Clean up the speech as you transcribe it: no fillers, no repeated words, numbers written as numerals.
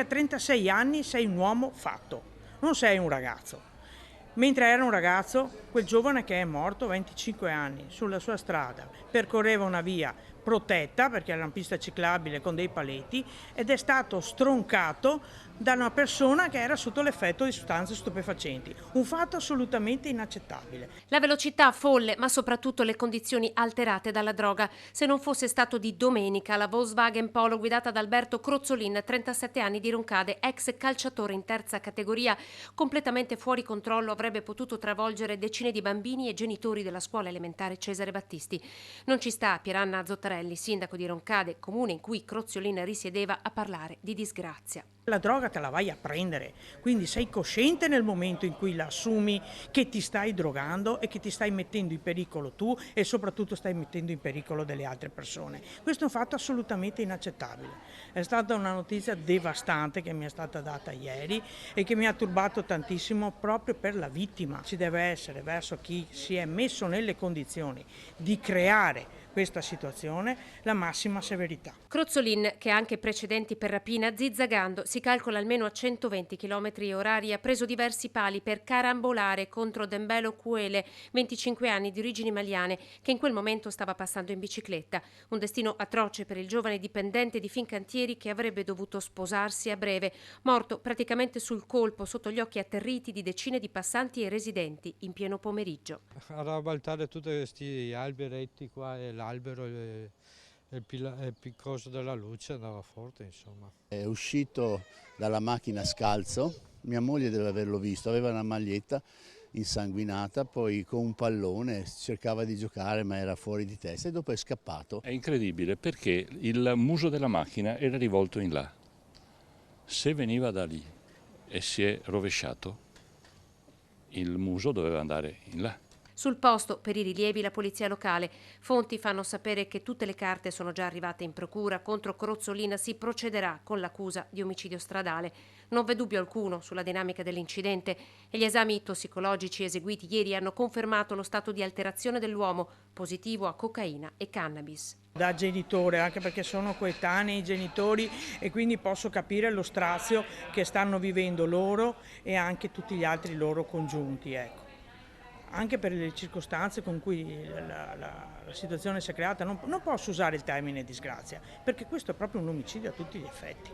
A 36 anni sei un uomo fatto, non sei un ragazzo. Mentre era un ragazzo, quel giovane che è morto a 25 anni sulla sua strada percorreva una via protetta perché era una pista ciclabile con dei paletti ed è stato stroncato da una persona che era sotto l'effetto di sostanze stupefacenti. Un fatto assolutamente inaccettabile. La velocità folle, ma soprattutto le condizioni alterate dalla droga. Se non fosse stato di domenica, la Volkswagen Polo guidata da Alberto Crozzolin, 37 anni di Roncade, ex calciatore in terza categoria, completamente fuori controllo, avrebbe potuto travolgere decine di bambini e genitori della scuola elementare Cesare Battisti. Non ci sta Pieranna Zottarelli, sindaco di Roncade, comune in cui Crozzolin risiedeva, a parlare di disgrazia. La droga te la vai a prendere, quindi sei cosciente nel momento in cui la assumi che ti stai drogando e che ti stai mettendo in pericolo tu e soprattutto stai mettendo in pericolo delle altre persone. Questo è un fatto assolutamente inaccettabile. È stata una notizia devastante che mi è stata data ieri e che mi ha turbato tantissimo proprio per la vittima. Ci deve essere verso chi si è messo nelle condizioni di creare questa situazione la massima severità. Crozzolin, che ha anche precedenti per rapina, zizzagando, si calcola almeno a 120 km/h, ha preso diversi pali per carambolare contro Dembelo Cuele, 25 anni di origini maliane, che in quel momento stava passando in bicicletta. Un destino atroce per il giovane dipendente di Fincantieri che avrebbe dovuto sposarsi a breve, morto praticamente sul colpo sotto gli occhi atterriti di decine di passanti e residenti in pieno pomeriggio. A rabbaltare tutti questi alberetti qua e l'albero e il piccoso della luce andava forte, insomma. È uscito dalla macchina scalzo, mia moglie deve averlo visto, aveva una maglietta insanguinata, poi con un pallone cercava di giocare ma era fuori di testa e dopo è scappato. È incredibile perché il muso della macchina era rivolto in là. Se veniva da lì e si è rovesciato, il muso doveva andare in là. Sul posto, per i rilievi, la polizia locale. Fonti fanno sapere che tutte le carte sono già arrivate in procura. Contro Crozzolin si procederà con l'accusa di omicidio stradale. Non v'è dubbio alcuno sulla dinamica dell'incidente e gli esami tossicologici eseguiti ieri hanno confermato lo stato di alterazione dell'uomo, positivo a cocaina e cannabis. Da genitore, anche perché sono coetanei i genitori e quindi posso capire lo strazio che stanno vivendo loro e anche tutti gli altri loro congiunti, ecco. Anche per le circostanze con cui la situazione si è creata, non posso usare il termine disgrazia, perché questo è proprio un omicidio a tutti gli effetti.